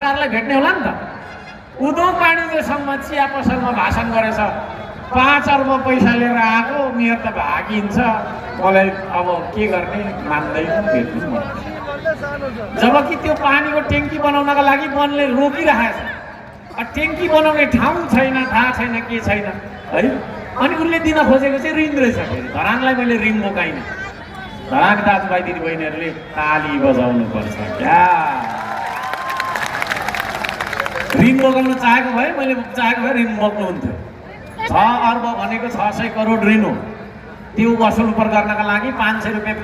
सरकारलाई भेट्ने होला नि त। उद्योग वाणिज्य सङ्घ चिया पसलमा भाषण गरेछ, 5 अर्ब पैसा लिएर आएको, मेरो त भागिन्छ, मलाई अब के गर्ने, मान्दैन, भेट्नु मन। जबकि त्यो पानीको ट्याङ्की बनाउनका लागि वनले रोकिरहेको छ, ट्याङ्की बनाउने ठाउँ छैन, थाहा छैन के छैन है। अनि उसले दिन खोजेको चाहिँ ऋण रहेछ। फेरि धरानलाई मैले ऋण बोकाइनँ। धरान दाजुभाइ दिदीबहिनीहरूले ताली बजाउनु पर्छ क्या। ऋण बोकाउन चाहेको भए मैले चाहेको भए ऋण बोक्नुहुन्थ्यो। 6 अर्ब भनेको 600 करोड ऋण हो। त्यो वसुल उपर गर्नका लागि 500 रुपियाँ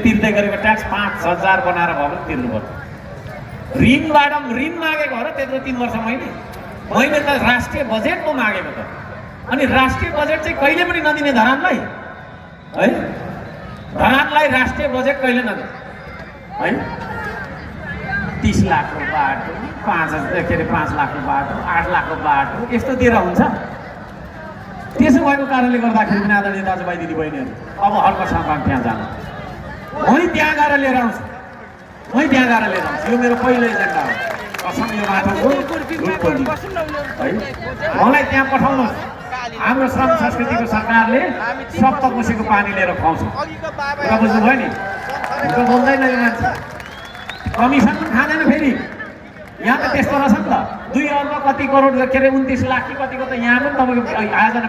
तिर्दै गरेको ट्याक्स 5000 बनाएर भयो भने तिर्नुपर्छ। ऋणबाट ऋण मागेको हो र त्यत्रो 3 वर्ष मैले त राष्ट्रिय बजेट पो मागेको त। अनि राष्ट्रिय बजेट चाहिँ कहिले पनि नदिने धरानलाई है। धरानलाई राष्ट्रिय बजेट कहिले नदिने है। 30 लाखको बाटो, 5 लाखको बाटो, 8 लाखको बाटो यस्तो दिएर हुन्छ। त्यसो भएको कारणले गर्दाखेरि पनि आदरणीय दाजुभाइ दिदीबहिनीहरू अब हर्कसँग त्यहाँ जानु, मै त्यहाँ गएर लिएर आउँछु, यो मेरो पहिलो एजेन्डा हो। कसम यो बाटोको है मलाई त्यहाँ पठाउनुहोस्। हाम्रो श्रम संस्कृतिको सरकारले सप्तकोशीको पानी लिएर खुवाउँछ। कुरा बुझ्नुभयो नि? बोल्दैन यो मान्छे, कमिसन पनि खाँदैन। फेरि यहाँ त त्यस्तो रहेछ नि त, 2 अर्ब कति करोड के अरे 29 लाख कि कतिको त यहाँ पनि तपाईँको आयोजना